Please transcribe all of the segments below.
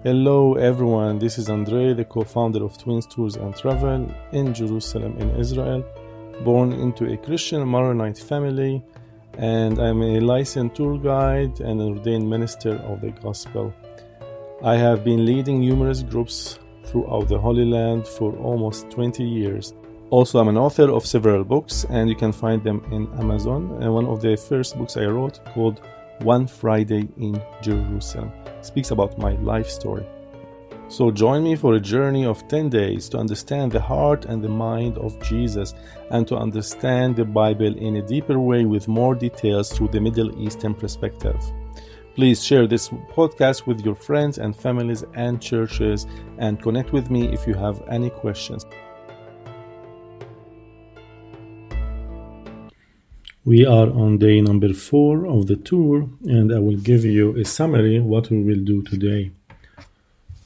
Hello everyone, this is Andre, the co-founder of Twins Tours and Travel in Jerusalem in Israel, born into a Christian Maronite family, and I'm a licensed tour guide and an ordained minister of the gospel. I have been leading numerous groups throughout the Holy Land for almost 20 years. Also, I'm an author of several books, and you can find them in Amazon. And one of the first books I wrote, called One Friday in Jerusalem, speaks about my life story. So join me for a journey of 10 days to understand the heart and the mind of Jesus and to understand the Bible in a deeper way with more details through the Middle Eastern perspective. Please share this podcast with your friends and families and churches and connect with me if you have any questions. We are on day number 4 of the tour, and I will give you a summary of what we will do today.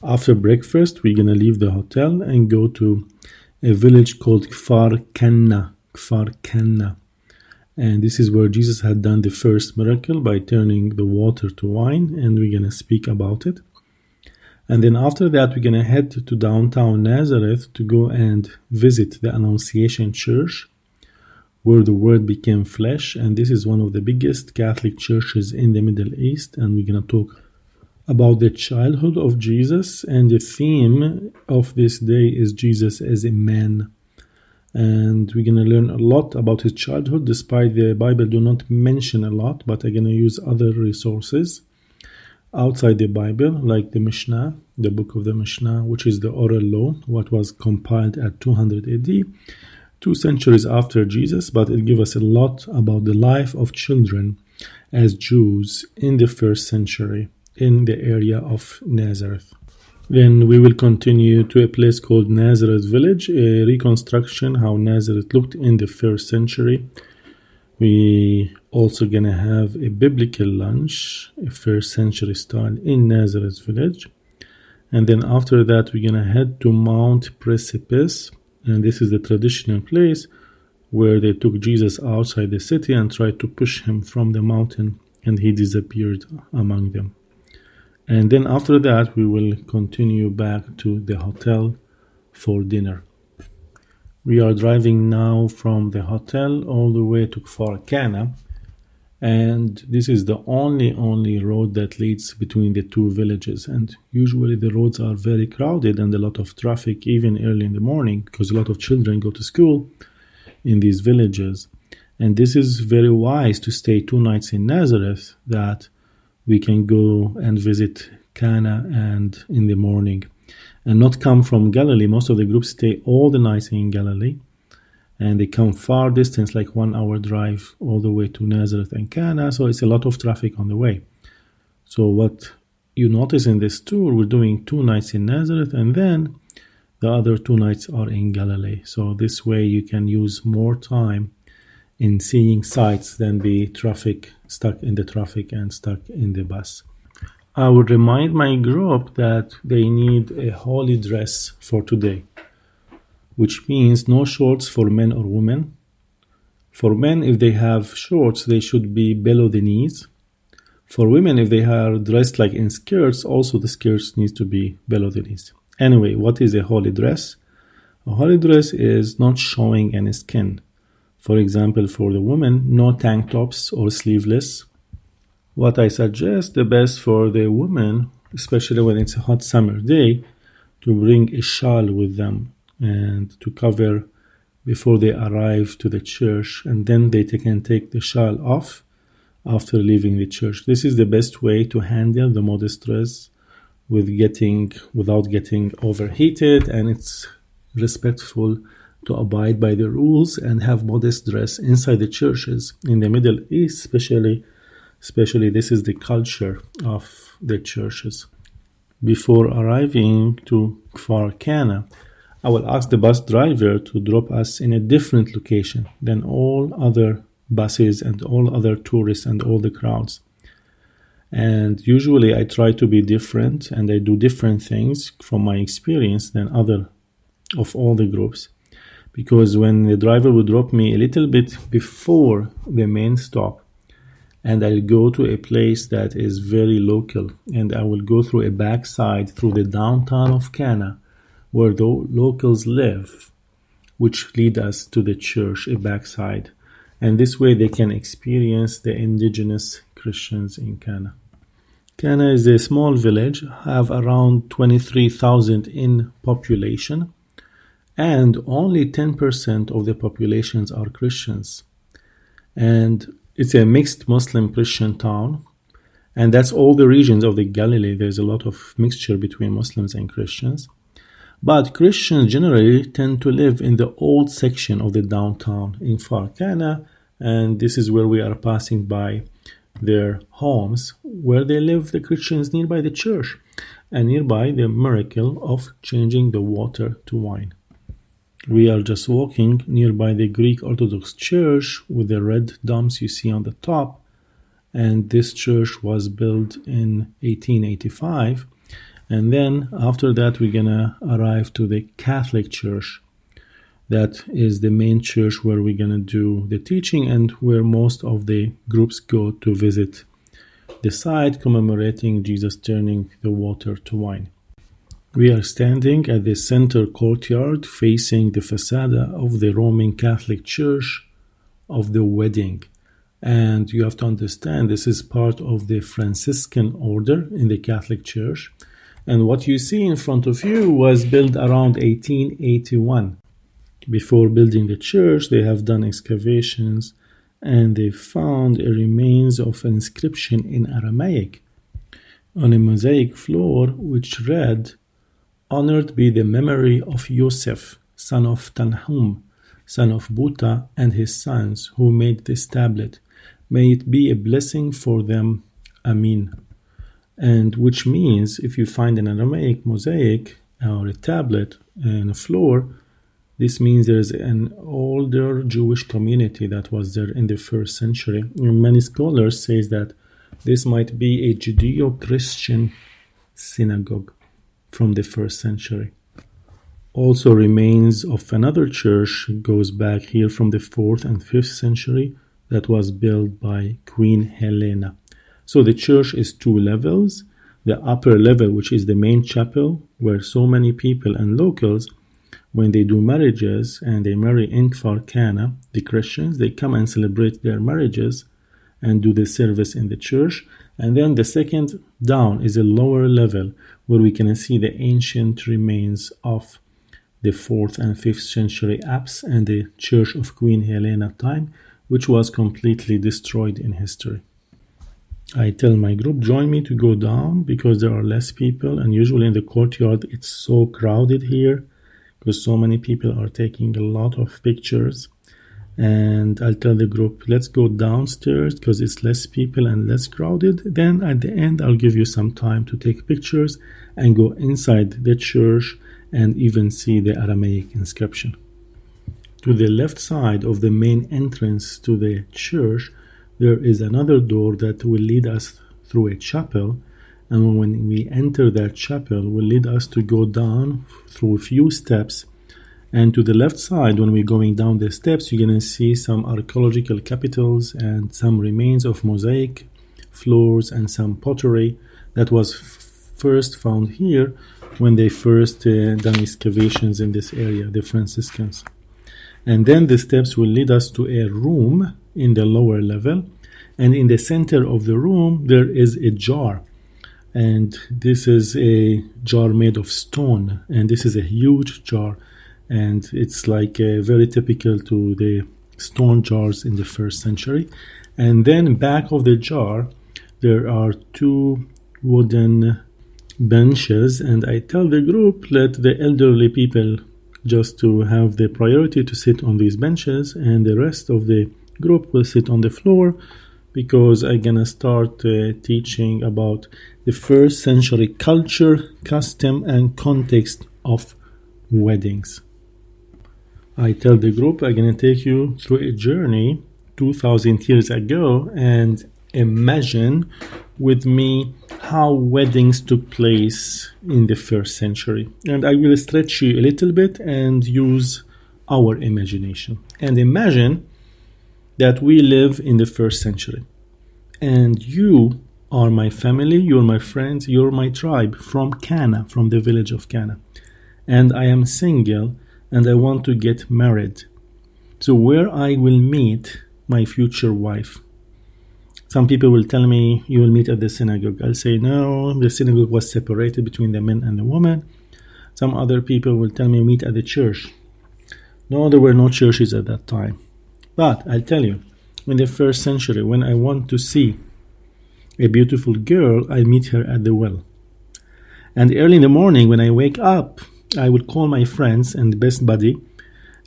After breakfast, we're going to leave the hotel and go to a village called Kfar Kanna. Kfar Kanna. And this is where Jesus had done the first miracle by turning the water to wine, and we're going to speak about it. And then after that, we're going to head to downtown Nazareth to go and visit the Annunciation Church, where the Word became flesh, and this is one of the biggest Catholic churches in the Middle East, and we're going to talk about the childhood of Jesus, and the theme of this day is Jesus as a man. And we're going to learn a lot about his childhood, despite the Bible do not mention a lot, but I'm going to use other resources outside the Bible, like the Mishnah, the book of the Mishnah, which is the oral law, what was compiled at 200 AD, 2 centuries after Jesus, but it gives us a lot about the life of children as Jews in the first century in the area of Nazareth. Then we will continue to a place called Nazareth Village, a reconstruction how Nazareth looked in the first century. We also gonna have a biblical lunch, a first century style in Nazareth Village. And then after that, we're gonna head to Mount Precipice. And this is the traditional place where they took Jesus outside the city and tried to push him from the mountain, and he disappeared among them. And then after that, we will continue back to the hotel for dinner. We are driving now from the hotel all the way to Kfar Cana, and this is the only road that leads between the two villages. And usually the roads are very crowded and a lot of traffic, even early in the morning, because a lot of children go to school in these villages. And this is very wise to stay 2 nights in Nazareth, that we can go and visit Cana and in the morning, and not come from Galilee. Most of the groups stay all the nights in Galilee, and they come far distance, like 1 hour drive all the way to Nazareth and Cana, so it's a lot of traffic on the way. So what you notice in this tour, we're doing 2 nights in Nazareth, and then the other 2 nights are in Galilee. So this way you can use more time in seeing sights than be stuck in the traffic and stuck in the bus. I would remind my group that they need a holy dress for today, which means no shorts for men or women. For men, if they have shorts, they should be below the knees. For women, if they are dressed like in skirts, also the skirts needs to be below the knees. Anyway, what is a holy dress? A holy dress is not showing any skin. For example, for the women, no tank tops or sleeveless. What I suggest the best for the women, especially when it's a hot summer day, to bring a shawl with them and to cover before they arrive to the church, and then they can take the shawl off after leaving the church. This is the best way to handle the modest dress without getting overheated, and it's respectful to abide by the rules and have modest dress inside the churches. In the Middle East, especially this is the culture of the churches. Before arriving to Kfar Cana, I will ask the bus driver to drop us in a different location than all other buses and all other tourists and all the crowds. And usually I try to be different, and I do different things from my experience than other of all the groups. Because when the driver would drop me a little bit before the main stop, and I'll go to a place that is very local, and I will go through a backside through the downtown of Cana, where the locals live, which lead us to the church, a backside. And this way they can experience the indigenous Christians in Cana. Cana is a small village, have around 23,000 in population, and only 10% of the populations are Christians. And it's a mixed Muslim-Christian town, and that's all the regions of the Galilee. There's a lot of mixture between Muslims and Christians. But Christians generally tend to live in the old section of the downtown in Kfar Kanna, and this is where we are passing by their homes, where they live, the Christians, nearby the church, and nearby the miracle of changing the water to wine. We are just walking nearby the Greek Orthodox Church with the red domes you see on the top, and this church was built in 1885. And then after that, we're gonna arrive to the Catholic Church. That is the main church where we're gonna do the teaching and where most of the groups go to visit the site commemorating Jesus turning the water to wine. We are standing at the center courtyard facing the facade of the Roman Catholic Church of the Wedding. And you have to understand this is part of the Franciscan order in the Catholic Church. And what you see in front of you was built around 1881. Before building the church, they have done excavations and they found a remains of an inscription in Aramaic on a mosaic floor which read, "Honored be the memory of Yosef, son of Tanhum, son of Buta, and his sons who made this tablet. May it be a blessing for them. Amen." And which means if you find an Aramaic mosaic or a tablet and a floor, this means there's an older Jewish community that was there in the first century. And many scholars say that this might be a Judeo-Christian synagogue from the first century. Also, remains of another church goes back here from the 4th and 5th century that was built by Queen Helena. So the church is 2 levels. The upper level, which is the main chapel, where so many people and locals, when they do marriages and they marry in Kfar Cana, the Christians, they come and celebrate their marriages and do the service in the church. And then the second down is a lower level where we can see the ancient remains of the 4th and 5th century apse and the church of Queen Helena time, which was completely destroyed in history. I tell my group, join me to go down because there are less people, and usually in the courtyard it's so crowded here because so many people are taking a lot of pictures. And I'll tell the group, let's go downstairs because it's less people and less crowded. Then at the end, I'll give you some time to take pictures and go inside the church and even see the Aramaic inscription. To the left side of the main entrance to the church, there is another door that will lead us through a chapel, and when we enter that chapel, will lead us to go down through a few steps. And to the left side, when we're going down the steps, you're going to see some archaeological capitals and some remains of mosaic floors and some pottery that was first found here when they first done excavations in this area, the Franciscans. And then the steps will lead us to a room in the lower level, and in the center of the room there is a jar, and this is a jar made of stone, and this is a huge jar, and it's like very typical to the stone jars in the first century. And then back of the jar there are 2 wooden benches, and I tell the group, let the elderly people just to have the priority to sit on these benches, and the rest of the group will sit on the floor because I'm gonna start teaching about the first century culture, custom, and context of weddings. I tell the group I'm gonna take you through a journey 2,000 years ago and imagine with me how weddings took place in the first century. And I will stretch you a little bit and use our imagination. And imagine that we live in the first century and you are my family, you're my friends, you're my tribe from Cana, from the village of Cana. And I am single, and I want to get married. So where I will meet my future wife? Some people will tell me, you will meet at the synagogue. I'll say, no, the synagogue was separated between the men and the women. Some other people will tell me, meet at the church. No, there were no churches at that time. But I'll tell you, in the first century, when I want to see a beautiful girl, I meet her at the well. And early in the morning, when I wake up, I would call my friends and the best buddy.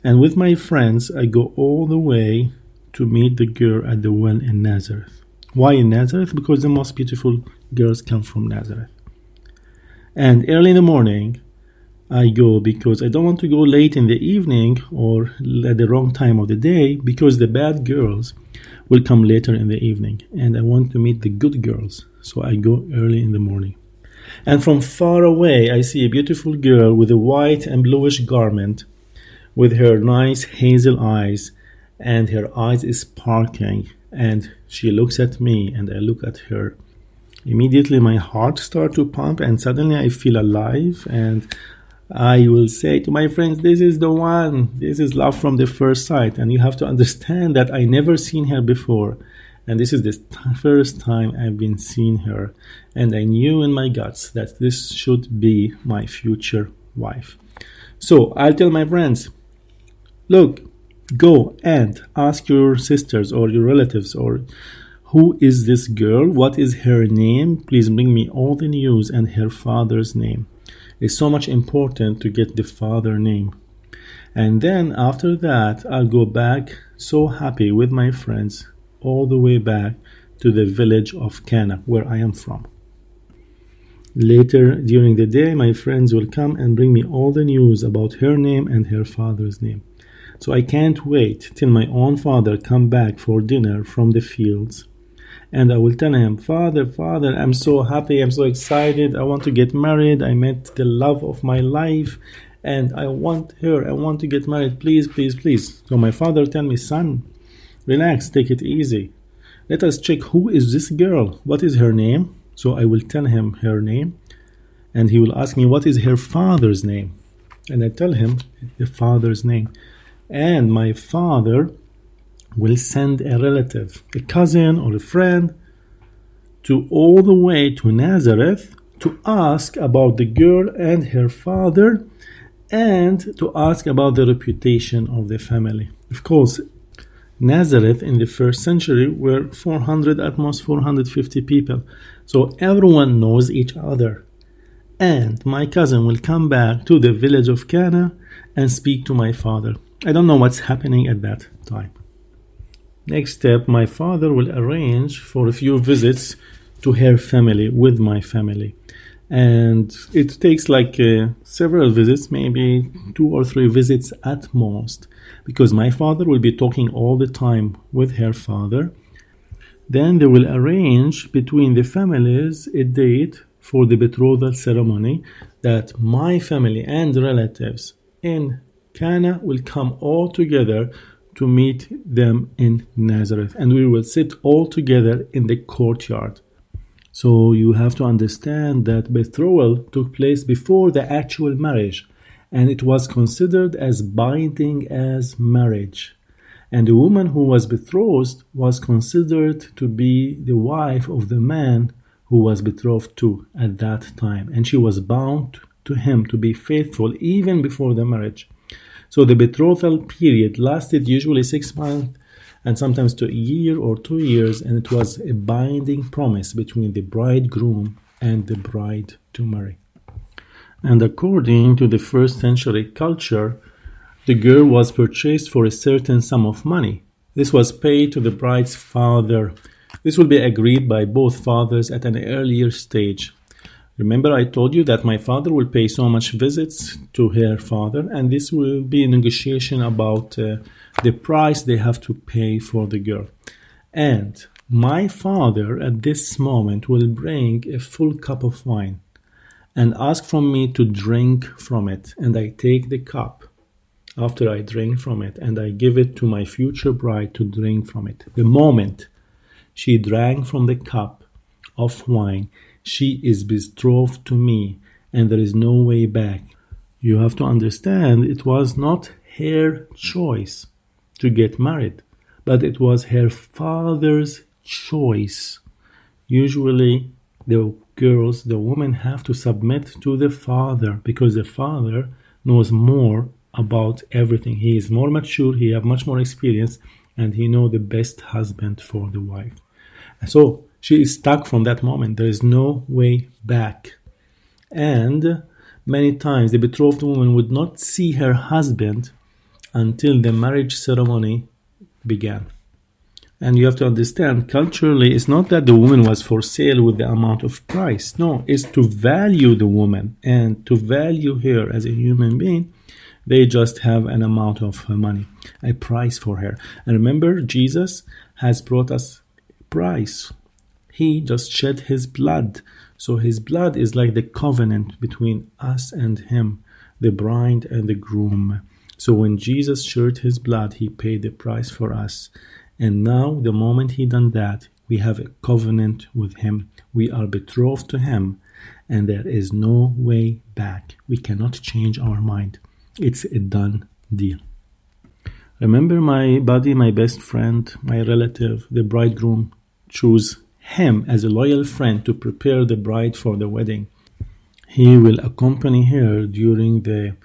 And with my friends, I go all the way to meet the girl at the well in Nazareth. Why in Nazareth? Because the most beautiful girls come from Nazareth. And early in the morning, I go because I don't want to go late in the evening or at the wrong time of the day, because the bad girls will come later in the evening. And I want to meet the good girls. So I go early in the morning. And from far away, I see a beautiful girl with a white and bluish garment, with her nice hazel eyes, and her eyes is sparkling, and she looks at me and I look at her. Immediately my heart starts to pump, and suddenly I feel alive, and I will say to my friends, this is the one, this is love from the first sight. And you have to understand that I never seen her before, and this is the first time I've been seeing her, and I knew in my guts that this should be my future wife. So I'll tell my friends, look, go and ask your sisters or your relatives, or who is this girl? What is her name? Please bring me all the news and her father's name. It's so much important to get the father name. And then after that, I'll go back so happy with my friends all the way back to the village of Cana, where I am from. Later during the day, my friends will come and bring me all the news about her name and her father's name. So I can't wait till my own father come back for dinner from the fields. And I will tell him, Father, I'm so happy, I'm so excited, I want to get married, I met the love of my life, and I want her, I want to get married, please, please, please. So my father tell me, son, relax, take it easy. Let us check who is this girl, what is her name? So I will tell him her name, and he will ask me, what is her father's name? And I tell him the father's name. And my father will send a relative, a cousin or a friend, to all the way to Nazareth to ask about the girl and her father, and to ask about the reputation of the family. Of course, Nazareth in the first century were 400, at most 450 people. So everyone knows each other. And my cousin will come back to the village of Cana and speak to my father. I don't know what's happening at that time. Next step, my father will arrange for a few visits to her family with my family. And it takes like several visits, maybe 2 or 3 visits at most, because my father will be talking all the time with her father. Then they will arrange between the families a date for the betrothal ceremony, that my family and relatives in Cana will come all together to meet them in Nazareth, and we will sit all together in the courtyard. So you have to understand that betrothal took place before the actual marriage, and it was considered as binding as marriage. And the woman who was betrothed was considered to be the wife of the man who was betrothed to at that time, and she was bound to him to be faithful even before the marriage. So the betrothal period lasted usually 6 months and sometimes to a year or 2 years, and it was a binding promise between the bridegroom and the bride to marry. And according to the first century culture, the girl was purchased for a certain sum of money. This was paid to the bride's father. This will be agreed by both fathers at an earlier stage. Remember, I told you that my father will pay so much visits to her father, and this will be a negotiation about the price they have to pay for the girl. And my father at this moment will bring a full cup of wine and ask from me to drink from it. And I take the cup after I drink from it, and I give it to my future bride to drink from it. The moment She drank from the cup of wine. She is betrothed to me, and there is no way back. You have to understand, it was not her choice to get married, but it was her father's choice. Usually, the women have to submit to the father because the father knows more about everything. He is more mature, he has much more experience, and he knows the best husband for the wife. So she is stuck from that moment. There is no way back. And many times the betrothed woman would not see her husband until the marriage ceremony began. And you have to understand, culturally, it's not that the woman was for sale with the amount of price. No, it's to value the woman and to value her as a human being. They just have an amount of money, a price for her. And remember, Jesus has brought us price. He just shed his blood. So his blood is like the covenant between us and him, the bride and the groom. So when Jesus shed his blood, he paid the price for us. And now, the moment he done that, we have a covenant with him. We are betrothed to him, and there is no way back. We cannot change our mind. It's a done deal. Remember my buddy, my best friend, my relative, the bridegroom, choose him as a loyal friend to prepare the bride for the wedding. He will accompany her during the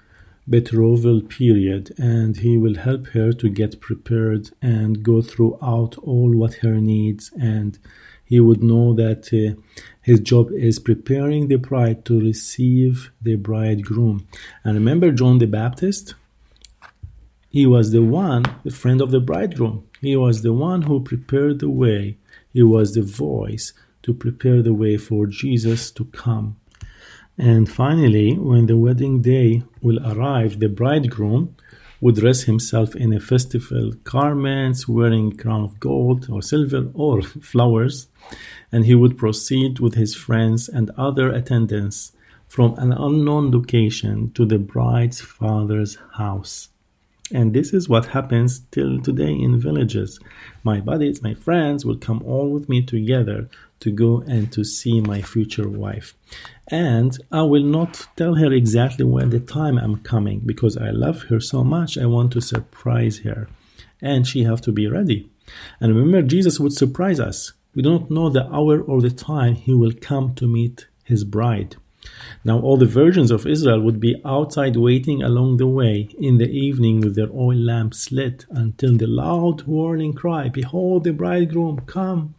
betrothal period, and he will help her to get prepared and go throughout all what her needs, and he would know that his job is preparing the bride to receive the bridegroom. And remember John the Baptist? He was the friend of the bridegroom. He was the one who prepared the way. He was the voice to prepare the way for Jesus to come. And finally, when the wedding day will arrive, the bridegroom would dress himself in a festival garments, wearing a crown of gold or silver or flowers, and he would proceed with his friends and other attendants from an unknown location to the bride's father's house. And this is what happens till today in villages. My buddies, my friends will come all with me together to go and to see my future wife. And I will not tell her exactly when the time I'm coming because I love her so much. I want to surprise her. And she have to be ready. And remember, Jesus would surprise us. We don't know the hour or the time he will come to meet his bride. Now all the virgins of Israel would be outside waiting along the way in the evening with their oil lamps lit until the loud warning cry, "Behold the bridegroom, come,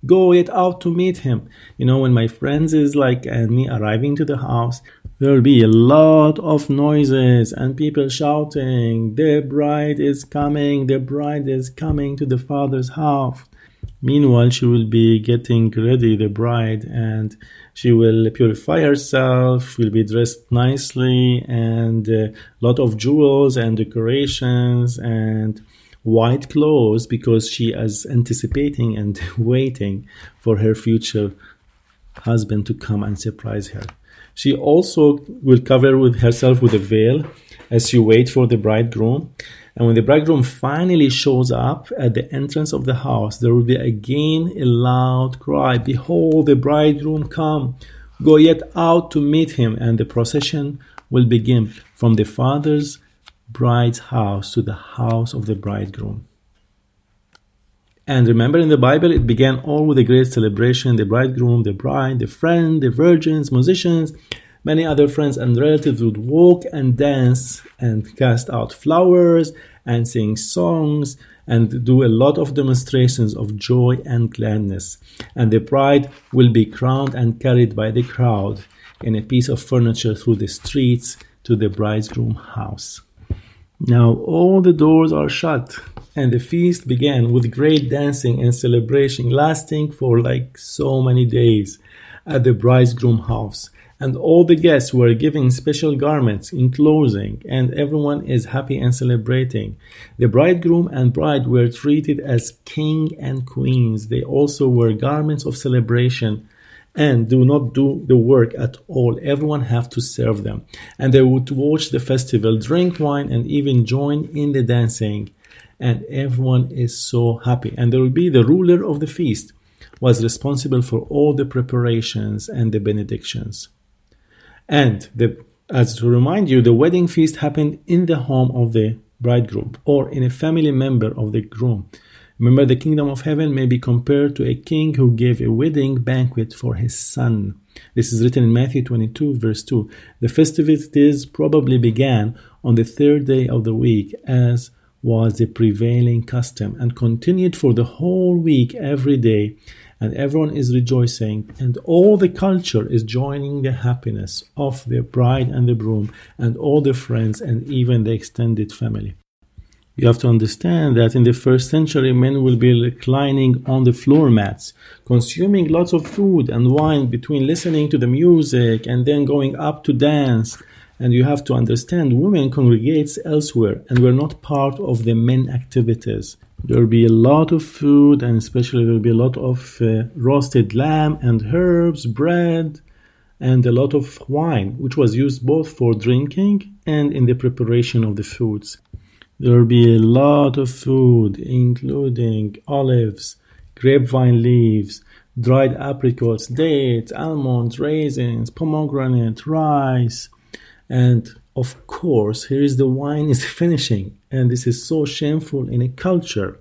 go yet out to meet him." You know, when my friends and me arriving to the house, there will be a lot of noises and people shouting, "The bride is coming, the bride is coming to the father's house." Meanwhile, she will be getting ready, the bride, and she will purify herself, will be dressed nicely, and a lot of jewels and decorations and white clothes because she is anticipating and waiting for her future husband to come and surprise her. She also will cover herself with a veil as she waits for the bridegroom. And when the bridegroom finally shows up at the entrance of the house, there will be again a loud cry, "Behold, the bridegroom come, go yet out to meet him." And the procession will begin from the father's bride's house to the house of the bridegroom. And remember, in the Bible, it began all with a great celebration. The bridegroom, the bride, the friend, the virgins, musicians, many other friends and relatives would walk and dance and cast out flowers and sing songs and do a lot of demonstrations of joy and gladness. And the bride will be crowned and carried by the crowd in a piece of furniture through the streets to the bridegroom's house. Now all the doors are shut, and the feast began with great dancing and celebration lasting for so many days at the bridegroom's house. And all the guests were given special garments in clothing, and everyone is happy and celebrating. The bridegroom and bride were treated as king and queens. They also wore garments of celebration and do not do the work at all. Everyone have to serve them. And they would watch the festival, drink wine, and even join in the dancing. and everyone is so happy. And there will be the ruler of the feast was responsible for all the preparations and the benedictions. And as to remind you, the wedding feast happened in the home of the bridegroom or in a family member of the groom. Remember, the kingdom of heaven may be compared to a king who gave a wedding banquet for his son. This is written in Matthew 22, verse 2. The festivities probably began on the third day of the week, as was the prevailing custom, and continued for the whole week every day. And everyone is rejoicing, and all the culture is joining the happiness of the bride and the groom, and all the friends, and even the extended family. You have to understand that in the first century, men will be reclining on the floor mats, consuming lots of food and wine between listening to the music and then going up to dance. And you have to understand, women congregates elsewhere and were not part of the men activities. There will be a lot of food, and especially there will be a lot of roasted lamb and herbs, bread, and a lot of wine, which was used both for drinking and in the preparation of the foods. There will be a lot of food, including olives, grapevine leaves, dried apricots, dates, almonds, raisins, pomegranate, rice, and of course, here is the wine is finishing, and this is so shameful in a culture.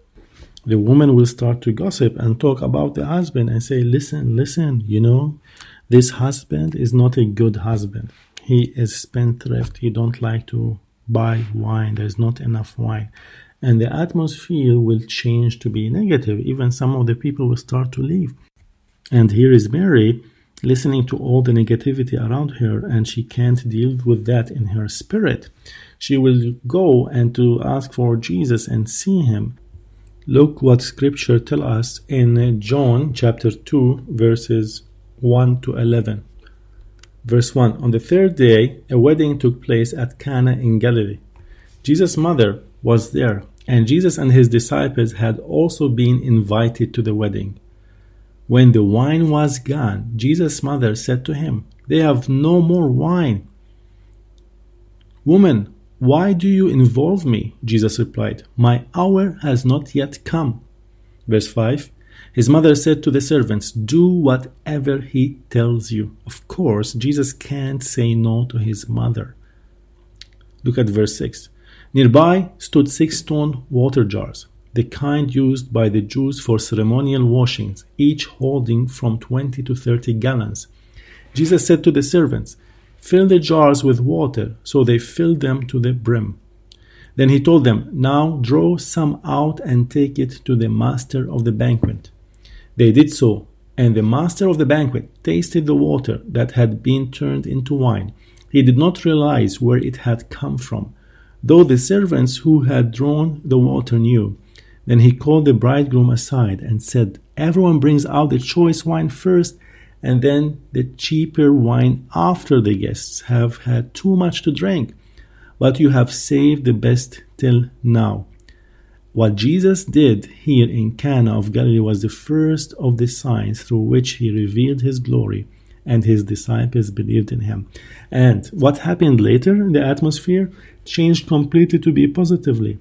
The woman will start to gossip and talk about the husband and say, listen, this husband is not a good husband. He is spendthrift. He don't like to buy wine. There's not enough wine. And the atmosphere will change to be negative. Even some of the people will start to leave. And here is Mary listening to all the negativity around her, and she can't deal with that in her spirit. She will go and to ask for Jesus and see him. Look what scripture tell us in John chapter 2 verses 1 to 11. Verse 1, on the third day, a wedding took place at Cana in Galilee. Jesus' mother was there, and Jesus and his disciples had also been invited to the wedding. When the wine was gone, Jesus' mother said to him, they have no more wine. Woman, why do you involve me? Jesus replied, my hour has not yet come. Verse 5, his mother said to the servants, do whatever he tells you. Of course, Jesus can't say no to his mother. Look at verse 6. Nearby stood 6 stone water jars, the kind used by the Jews for ceremonial washings, each holding from 20 to 30 gallons. Jesus said to the servants, fill the jars with water, so they filled them to the brim. Then he told them, now draw some out and take it to the master of the banquet. They did so, and the master of the banquet tasted the water that had been turned into wine. He did not realize where it had come from, though the servants who had drawn the water knew. Then he called the bridegroom aside and said, everyone brings out the choice wine first, and then the cheaper wine after the guests have had too much to drink. But you have saved the best till now. What Jesus did here in Cana of Galilee was the first of the signs through which he revealed his glory, and his disciples believed in him. And what happened later in the atmosphere changed completely to be positively.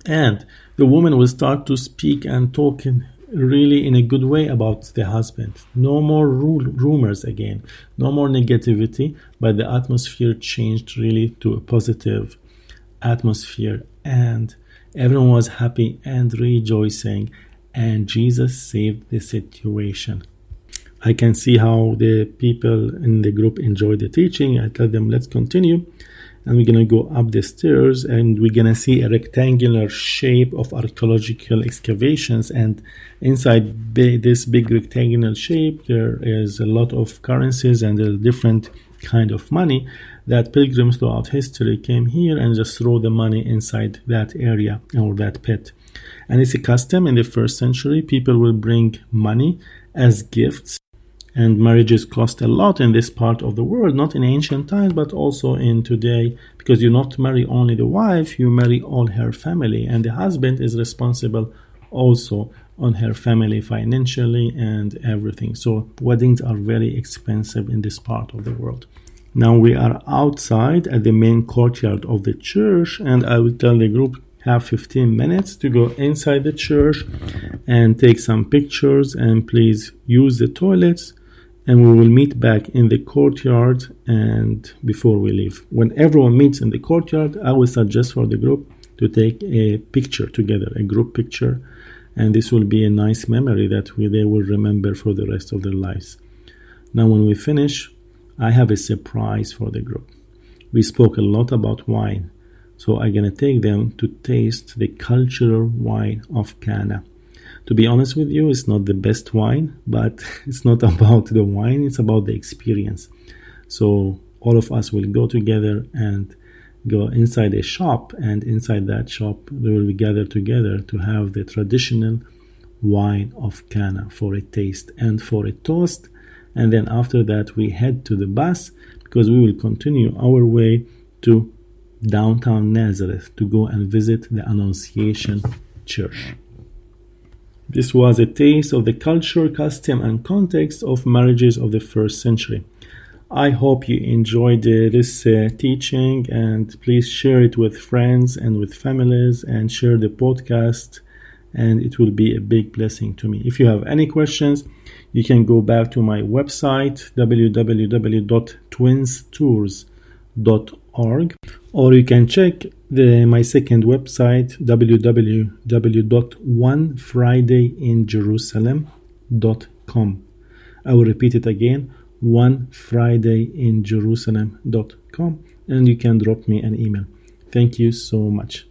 And the woman will start to speak and talk really in a good way about the husband. No more rumors again, no more negativity, but the atmosphere changed really to a positive atmosphere, and everyone was happy and rejoicing, and Jesus saved the situation. I can see how the people in the group enjoyed the teaching. I tell them, let's continue. And we're going to go up the stairs, and we're going to see a rectangular shape of archaeological excavations. And inside this big rectangular shape, there is a lot of currencies and a different kind of money that pilgrims throughout history came here and just throw the money inside that area or that pit. And it's a custom in the first century. People will bring money as gifts. And marriages cost a lot in this part of the world, not in ancient times, but also in today, because you not marry only the wife, you marry all her family. And the husband is responsible also on her family financially and everything. So weddings are very expensive in this part of the world. Now we are outside at the main courtyard of the church, and I will tell the group, have 15 minutes to go inside the church and take some pictures, and please use the toilets, and we will meet back in the courtyard and before we leave. When everyone meets in the courtyard, I will suggest for the group to take a picture together, a group picture, and this will be a nice memory that they will remember for the rest of their lives. Now when we finish, I have a surprise for the group. We spoke a lot about wine, so I'm going to take them to taste the cultural wine of Cana. To be honest with you, it's not the best wine, but it's not about the wine, it's about the experience. So all of us will go together and go inside a shop, and inside that shop we will be gathered together to have the traditional wine of Cana for a taste and for a toast. And then after that we head to the bus, because we will continue our way to downtown Nazareth to go and visit the Annunciation Church. This was a taste of the culture, custom, and context of marriages of the first century. I hope you enjoyed this teaching, and please share it with friends and with families, and share the podcast, and it will be a big blessing to me. If you have any questions, you can go back to my website www.twinstours.org, or you can check my second website www.onefridayinjerusalem.com. I will repeat it again, onefridayinjerusalem.com, and you can drop me an email. Thank you so much.